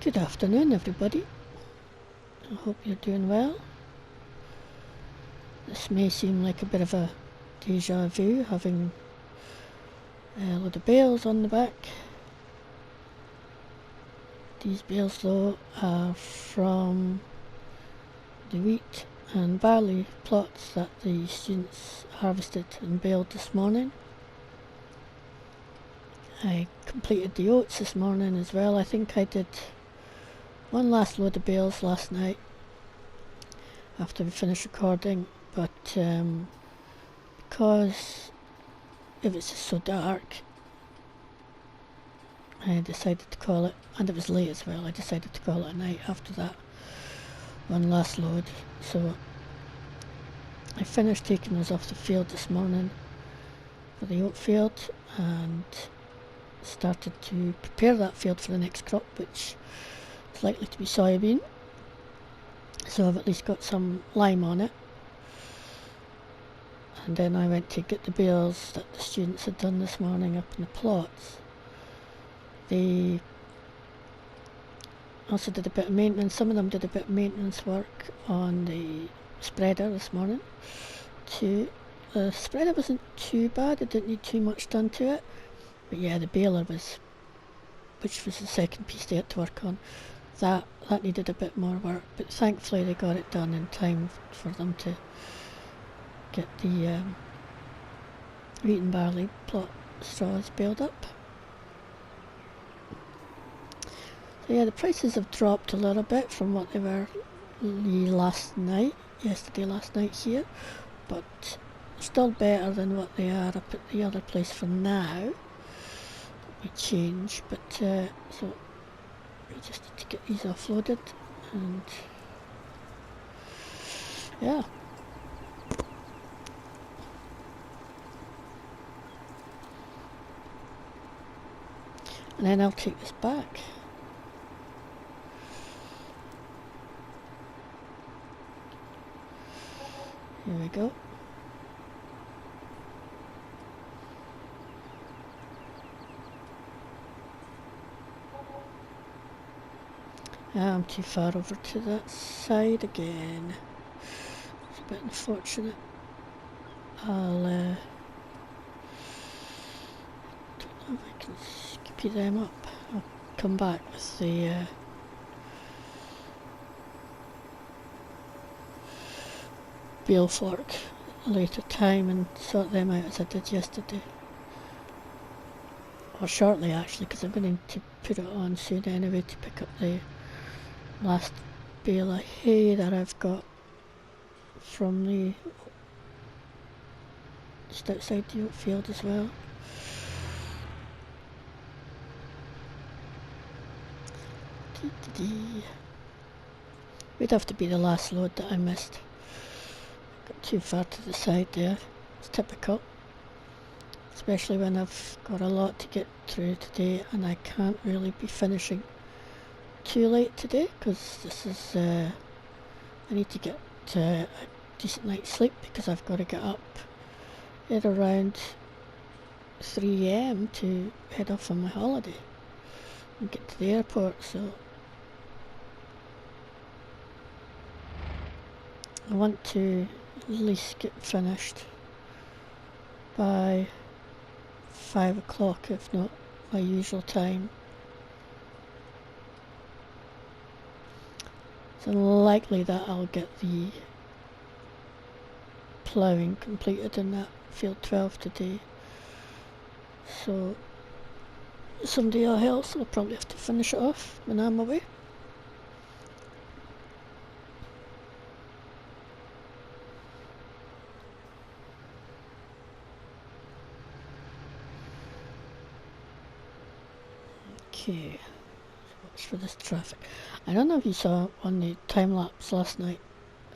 Good afternoon, everybody. I hope you're doing well. This may seem like a bit of a deja vu, having a load of bales on the back. These bales, though, are from the wheat and barley plots that the students harvested and baled this morning. I completed the oats this morning as well. I think I did one last load of bales last night after we finished recording, but because it was so dark, I decided to call it, and it was late as well, I decided to call it a night after that one last load. So I finished taking those off the field this morning for the oat field and started to prepare that field for the next crop, which is likely to be soybean. So I've at least got some lime on it. And then I went to get the bales that the students had done this morning up in the plots. They also did a bit of maintenance. Some of them did a bit of maintenance work on the spreader this morning too. The spreader wasn't too bad, it didn't need too much done to it. But yeah, the baler was, which was the second piece they had to work on, that needed a bit more work. But thankfully they got it done in time for them to get the wheat and barley plot straws baled up. So yeah, the prices have dropped a little bit from what they were yesterday last night here, but still better than what they are up at the other place for now. We change, but so we just need to get these offloaded, and yeah. And then I'll take this back. Here we go. I'm too far over to that side again. It's a bit unfortunate. I'll don't know if I can scoopy them up. I'll come back with the bale fork at a later time and sort them out as I did yesterday. Or shortly actually, because I'm going to put it on soon anyway to pick up the last bale of hay that I've got from the just outside the oat field as well. Would have to be the last load that I missed. Got too far to the side there. It's typical, especially when I've got a lot to get through today and I can't really be finishing too late today, because this is I need to get a decent night's sleep, because I've got to get up at around 3 AM to head off on my holiday and get to the airport. So I want to at least get finished by 5 o'clock, if not my usual time. It's unlikely that I'll get the ploughing completed in that field 12 today, so somebody else will probably have to finish it off when I'm away. Okay, watch for this traffic. I don't know if you saw on the time lapse last night.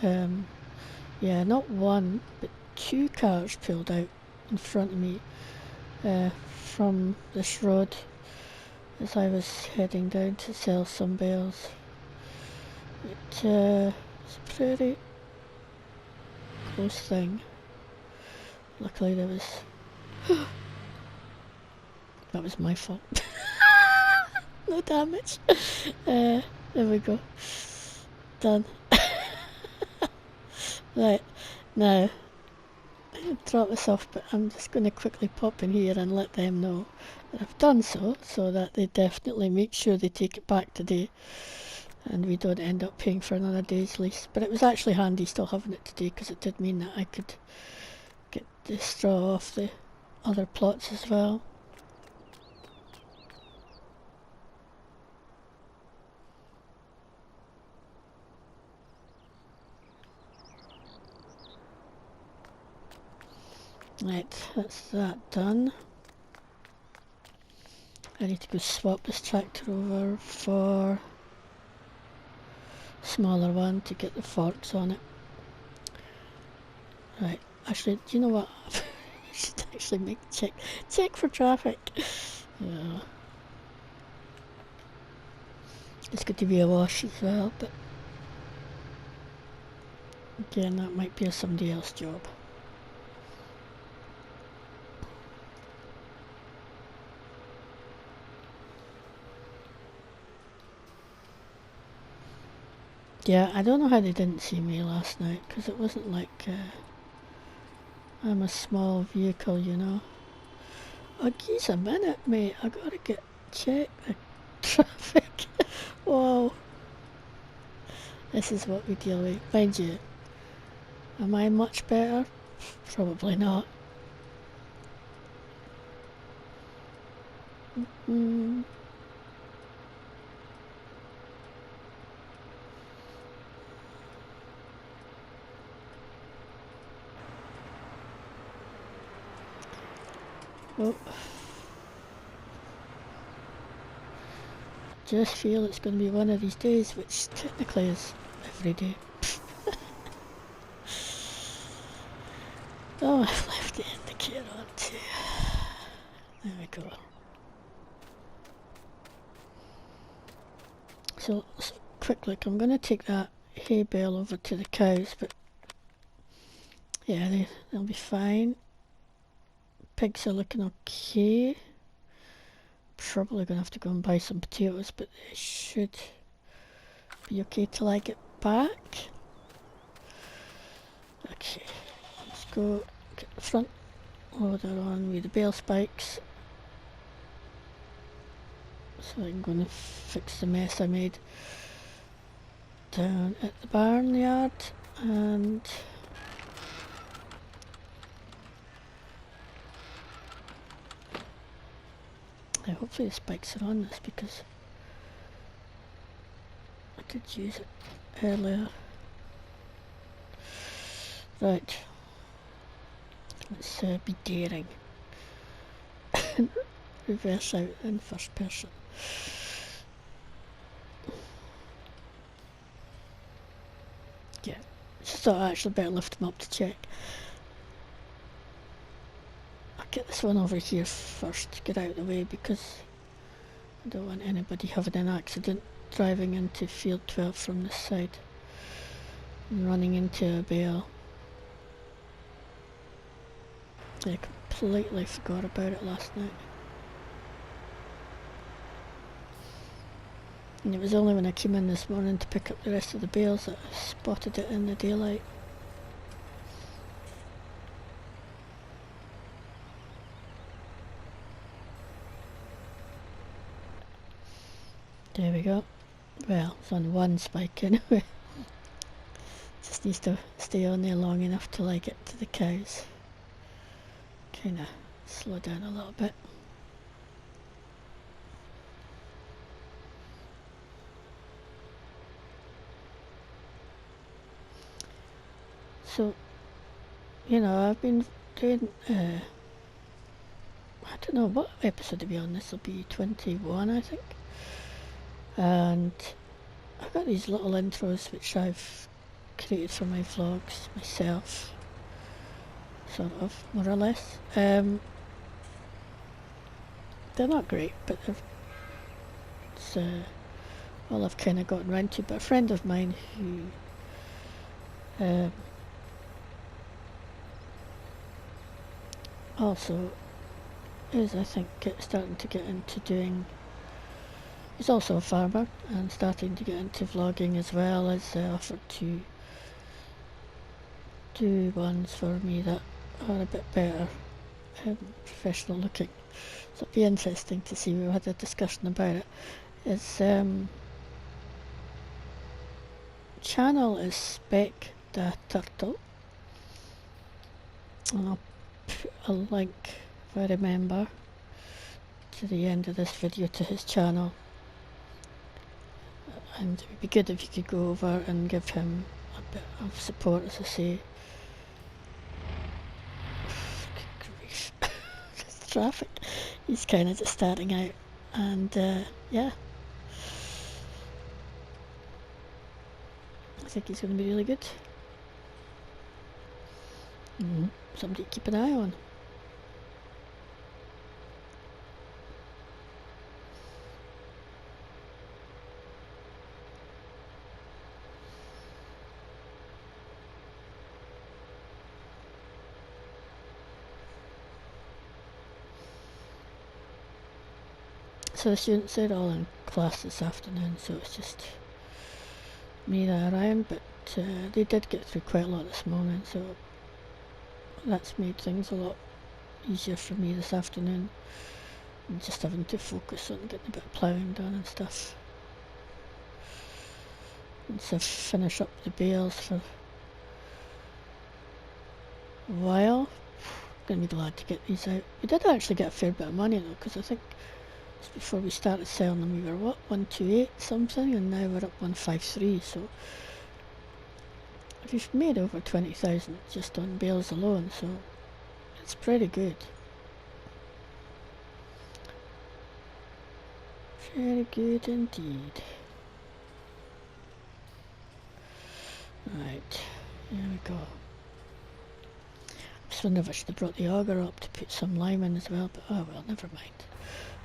Yeah, not one, but 2 cars pulled out in front of me from this road as I was heading down to sell some bales. It's a pretty close thing. Luckily there was... that was my fault. no damage. There we go. Done. Right, now, drop this off, but I'm just going to quickly pop in here and let them know that I've done so that they definitely make sure they take it back today and we don't end up paying for another day's lease. But it was actually handy still having it today, because it did mean that I could get the straw off the other plots as well. Right, that's that done. I need to go swap this tractor over for a smaller one to get the forks on it. Right, actually, do you know what? I should actually check for traffic. Yeah. It's good to be a wash as well, but again, that might be somebody else's job. Yeah, I don't know how they didn't see me last night, because it wasn't like I'm a small vehicle, you know. Oh, geez, a minute, mate. I gotta check the traffic. Whoa. This is what we deal with. Mind you, am I much better? Probably not. Mm. Oh. Just feel it's going to be one of these days, which technically is every day. Oh, I've left the indicator on too. There we go. So quick look, I'm going to take that hay bale over to the cows, but yeah, they'll be fine. Pigs are looking okay. Probably going to have to go and buy some potatoes, but they should be okay till I get back. Okay, let's go get the front loader on with the bale spikes, so I'm going to fix the mess I made down at the barnyard. And hopefully the spikes are on this, because I did use it earlier. Right, let's be daring. Reverse out in first person. Yeah, just thought I actually better lift them up to check. I'll get this one over here first to get out of the way, because I don't want anybody having an accident driving into field 12 from this side and running into a bale. I completely forgot about it last night. And it was only when I came in this morning to pick up the rest of the bales that I spotted it in the daylight. There we go. Well, it's on one spike anyway. Just needs to stay on there long enough till I get to the cows. Kinda slow down a little bit. So, you know, I've been doing, I don't know what episode to be on. This will be 21, I think. And I've got these little intros which I've created for my vlogs myself, sort of, more or less. They're not great, but it's all I've kind of gotten round to. But a friend of mine who also is, I think, starting to get into doing He's also a farmer and starting to get into vlogging as well, as offered to do ones for me that are a bit better, professional looking. So it'll be interesting to see. We had a discussion about it. His channel is Spec the Turtle, and I'll put a link, if I remember, to the end of this video to his channel. And it would be good if you could go over and give him a bit of support, as I say. Good grief. This traffic. He's kind of just starting out, and yeah, I think he's going to be really good. Somebody to keep an eye on. So the students are all in class this afternoon, so it's just me there around, but they did get through quite a lot this morning, so that's made things a lot easier for me this afternoon. I'm just having to focus on getting a bit of ploughing done and stuff. Once I finish up the bales for a while, I'm going to be glad to get these out. We did actually get a fair bit of money though, because I think before we started selling them we were what, 128 something, and now we're up 153, so we've made over 20,000 just on bales alone, so it's pretty good. Very good indeed. Right, here we go. I just wonder if I should have brought the auger up to put some lime in as well, but oh well, never mind.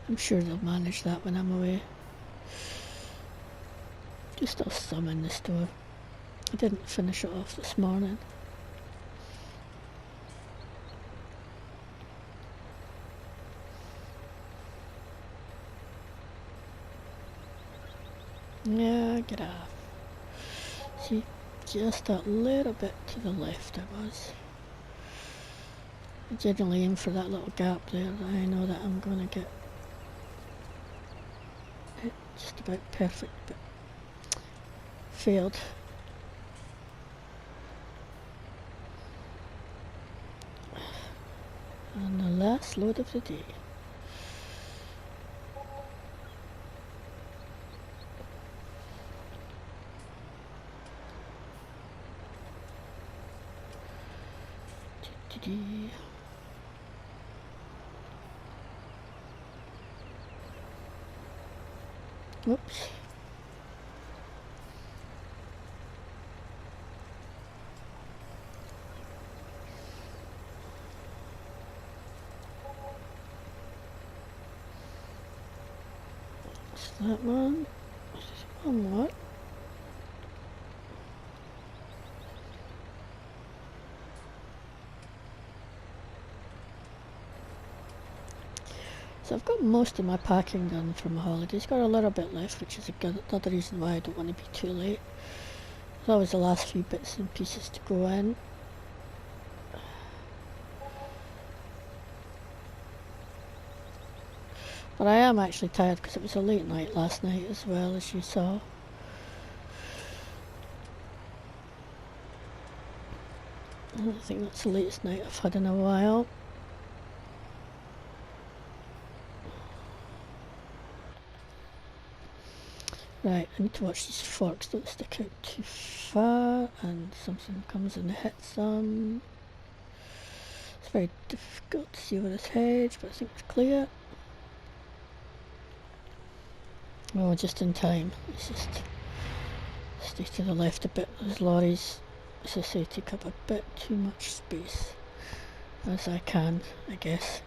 I'm sure they'll manage that when I'm away. There's still some in the store. I didn't finish it off this morning. Yeah, get off. See, just a little bit to the left I was. I generally aim for that little gap there. I know that I'm going to get it just about perfect, but failed. And the last load of the day. Whoops. What's that one? One more. So I've got most of my packing done for my holidays. Got a little bit left, which is another reason why I don't want to be too late. There's always the last few bits and pieces to go in. But I am actually tired because it was a late night last night as well, as you saw. I think that's the latest night I've had in a while. Right, I need to watch these forks don't stick out too far and something comes and hits them. It's very difficult to see where it's heads, but I think it's clear. Oh, just in time. It's just stay to the left a bit. Those lorries, as I say, take up a bit too much space, as I can, I guess.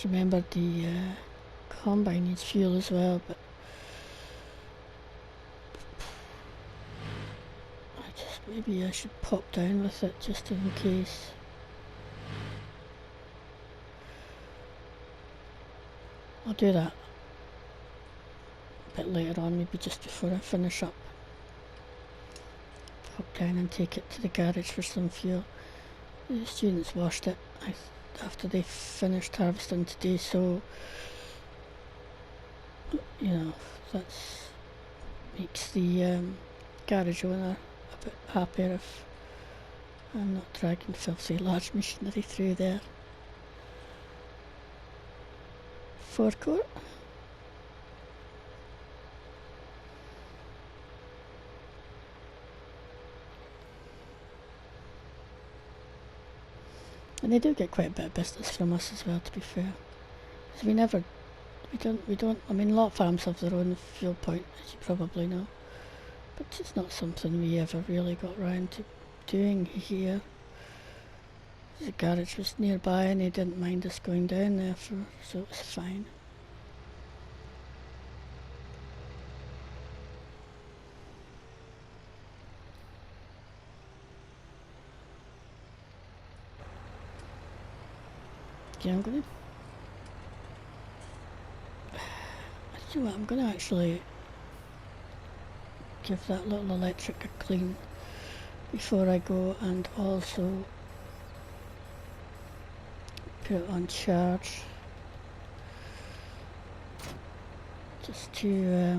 Just remember the combine needs fuel as well, but maybe I should pop down with it just in case. I'll do that a bit later on, maybe just before I finish up. Pop down and take it to the garage for some fuel. The students washed it after they finished harvesting today, so you know, that makes the garage owner a bit happier if I'm not dragging filthy large machinery through there. Forecourt. And they do get quite a bit of business from us as well, to be fair. Because we don't, I mean, a lot of farms have their own fuel point, as you probably know. But it's not something we ever really got round to doing here. The garage was nearby and they didn't mind us going down there, so it was fine. Yeah, I'm gonna... I don't know what, I'm gonna actually give that little electric a clean before I go, and also put it on charge just to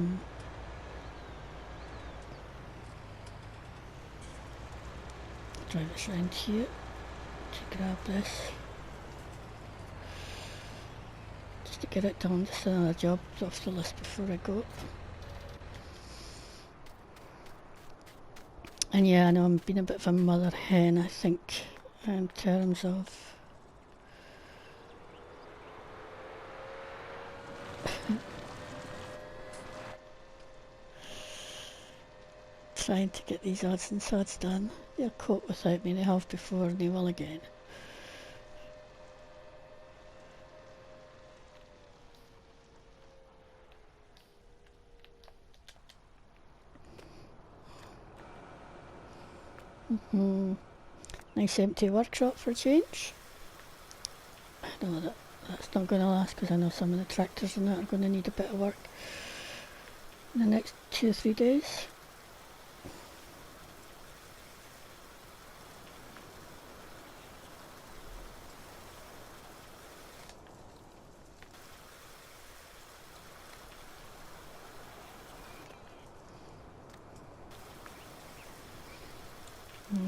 drive us around here to grab this, just to get it done, just another job off the list before I go. And yeah, I know I'm being a bit of a mother hen, I think, in terms of trying to get these odds and sods done. They'll cope without me, they have before and they will again. Nice empty workshop for a change. I know that's not going to last, because I know some of the tractors and that are going to need a bit of work in the next 2 or 3 days.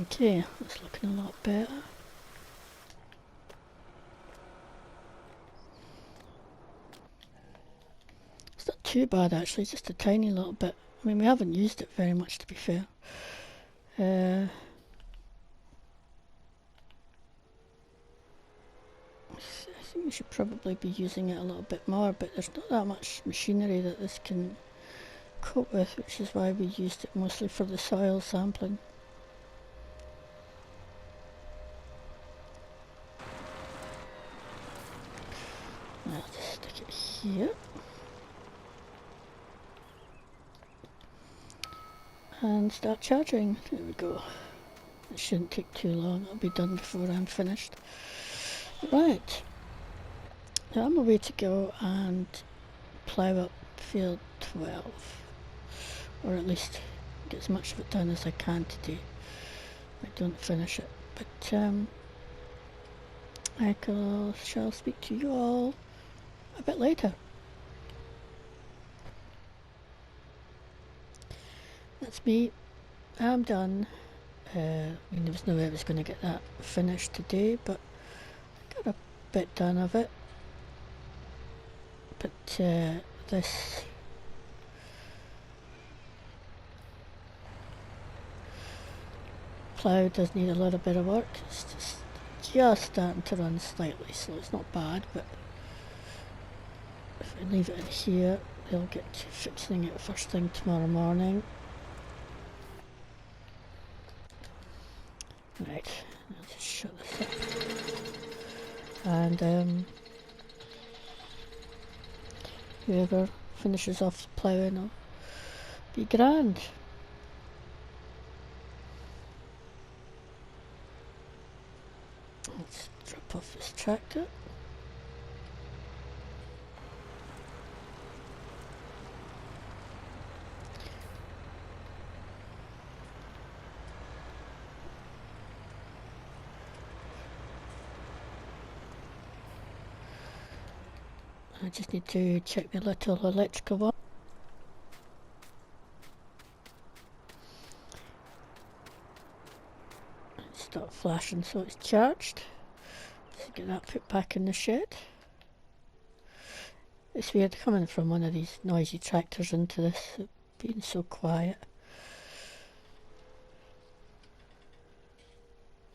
Okay, that's looking a lot better. It's not too bad actually, just a tiny little bit. I mean, we haven't used it very much, to be fair. I think we should probably be using it a little bit more, but there's not that much machinery that this can cope with, which is why we used it mostly for the soil sampling. I'll just stick it here. And start charging. There we go. It shouldn't take too long, it'll be done before I'm finished. Right. Now I'm away to go and plough up field 12. Or at least get as much of it done as I can today. I don't finish it. But I shall speak to you all a bit later. That's me. I'm done. I mean, there was no way I was going to get that finished today, but I got a bit done of it. But this plough does need a little bit of work. It's just starting to run slightly, so it's not bad, but if I leave it in here, they'll get to fixing it first thing tomorrow morning. Right, I'll just shut this up. And whoever finishes off the ploughing will be grand. Let's drop off this tractor. I just need to check the little electrical one. Start flashing so it's charged. So get that put back in the shed. It's weird coming from one of these noisy tractors into this, being so quiet.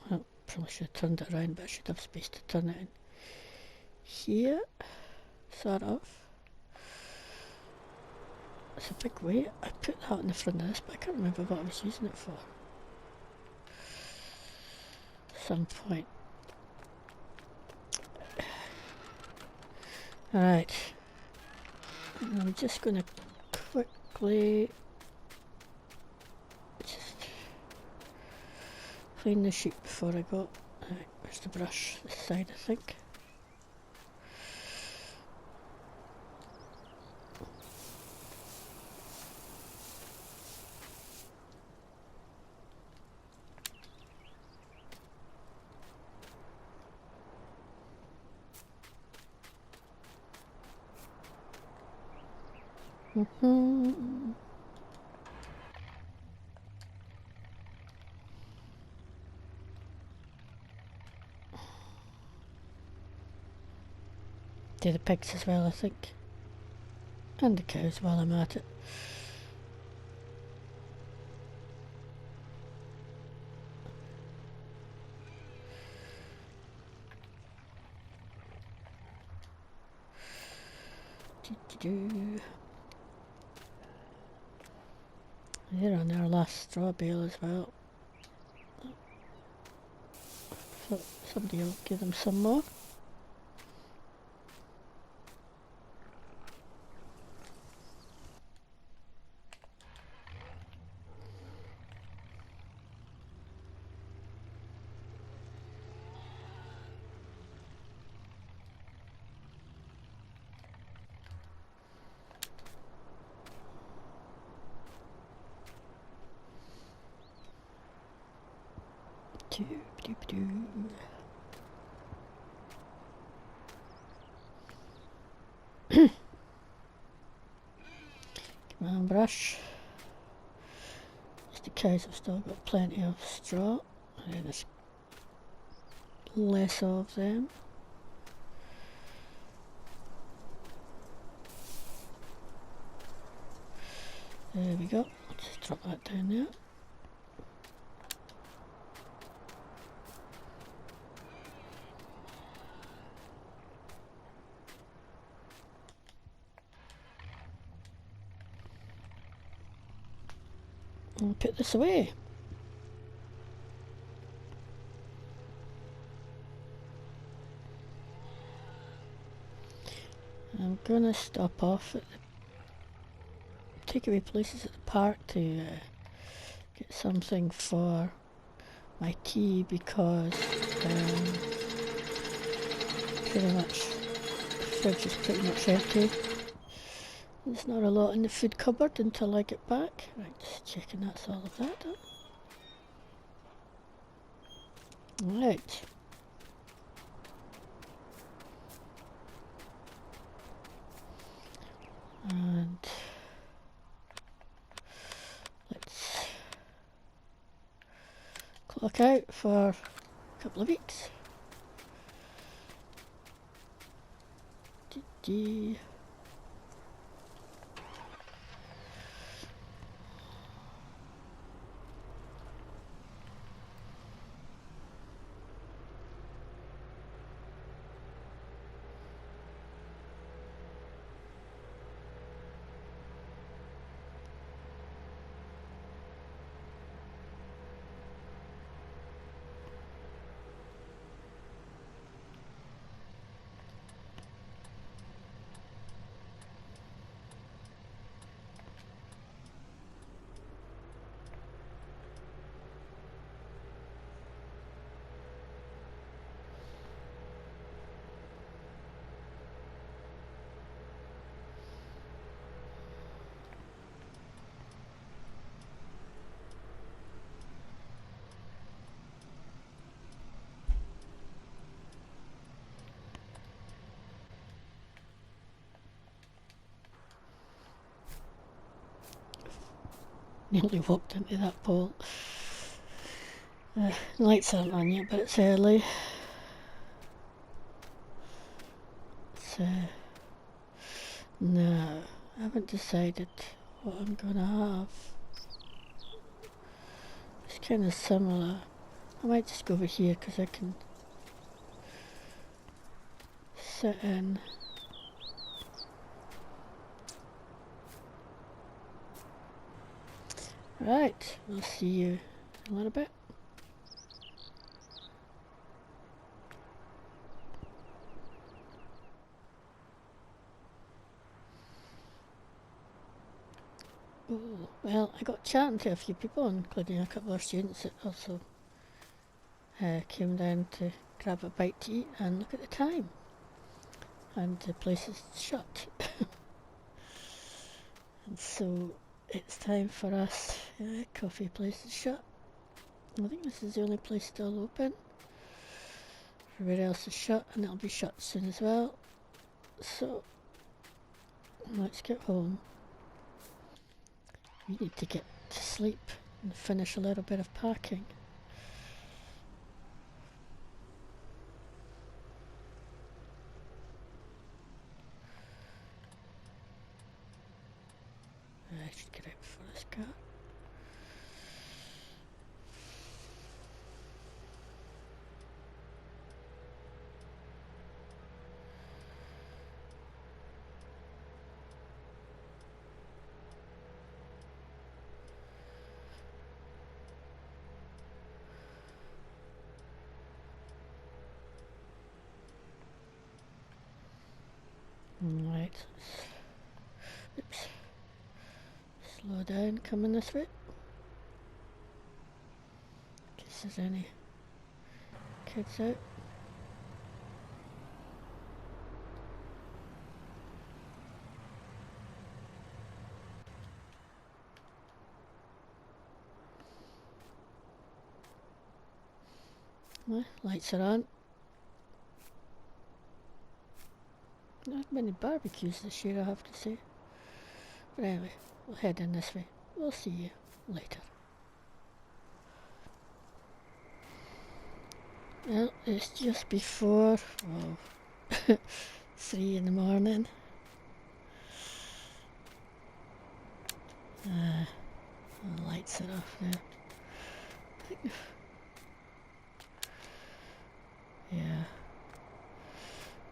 Well, probably should have turned it around, but I should have space to turn it in here, sort of. It's a big weight. I put that in the front of this, but I can't remember what I was using it for. At some point. Alright. I'm just going to quickly just clean the sheet before I go. Alright, where's the brush? This side, I think. Do the pigs as well, I think. And the cows while I'm at it. They're on their last straw bale as well. So somebody will give them some more. Come on, brush. The cows have still got plenty of straw. And there's less of them. There we go. Just drop that down there. And put this away. I'm gonna stop off at the takeaway places at the park to get something for my tea because pretty much the fridge is pretty much empty. There's not a lot in the food cupboard until I get back. Right, just checking that's all of that done. Right. And let's clock out for a couple of weeks. Nearly walked into that pole. Lights aren't on yet, but it's early. So, no, I haven't decided what I'm gonna have. It's kind of similar. I might just go over here because I can sit in. Right, we'll see you in a little bit. Oh, well, I got chatting to a few people, including a couple of students that also came down to grab a bite to eat and look at the time. And the place is shut. And so it's time for us. Coffee place is shut. I think this is the only place still open. Everywhere else is shut, and it'll be shut soon as well. So let's get home. We need to get to sleep and finish a little bit of packing. I should get out before this car. Right. Oops. Slow down, coming this way. In case there's any kids out. Well, lights are on. Not many barbecues this year, I have to say. But anyway, we'll head in this way. We'll see you later. Well, it's just before, 3 in the morning. The lights are off now. Yeah.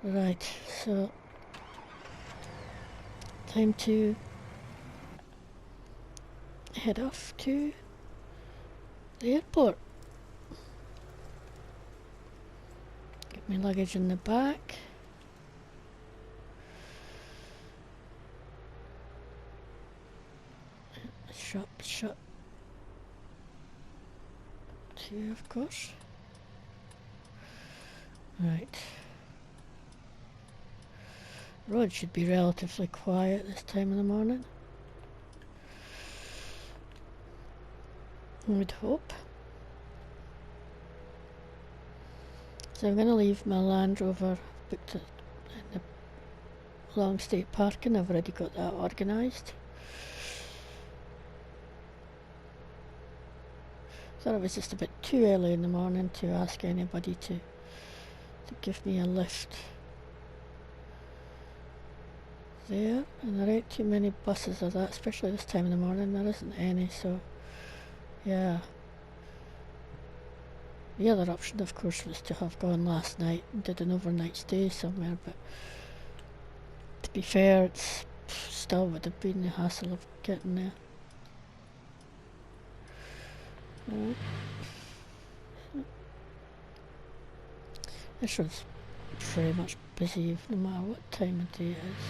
Right, so time to head off to the airport. Get my luggage in the back. Shop shut too, of course. Right. Road should be relatively quiet this time of the morning. I would hope. So I'm going to leave my Land Rover booked in the long state parking. I've already got that organised. Thought it was just a bit too early in the morning to ask anybody to give me a lift there, and there ain't too many buses of that, especially this time of the morning. There isn't any, so yeah. The other option, of course, was to have gone last night and did an overnight stay somewhere, but to be fair, it's still would have been the hassle of getting there. This road's pretty much busy no matter what time of day it is.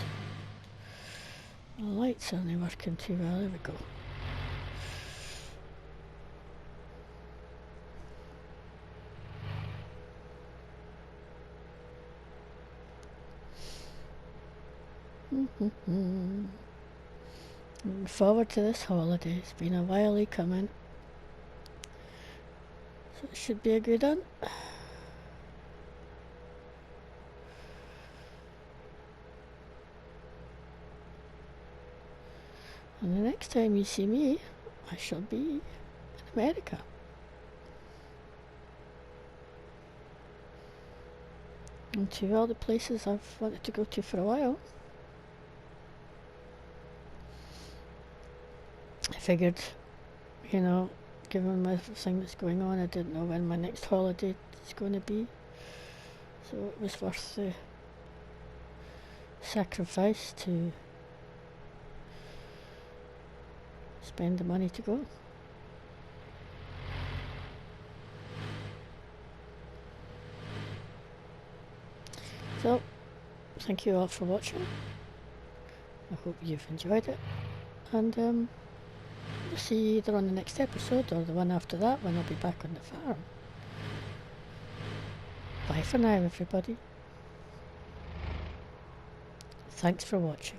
The lights aren't working too well. There we go. Looking forward to this holiday. It's been a while coming. So it should be a good one. And the next time you see me I shall be in America. And to all the places I've wanted to go to for a while. I figured, you know, given everything that's going on, I didn't know when my next holiday is going to be. So it was worth the sacrifice to spend the money to go. So, thank you all for watching. I hope you've enjoyed it. And we'll see you either on the next episode or the one after that when I'll be back on the farm. Bye for now, everybody. Thanks for watching.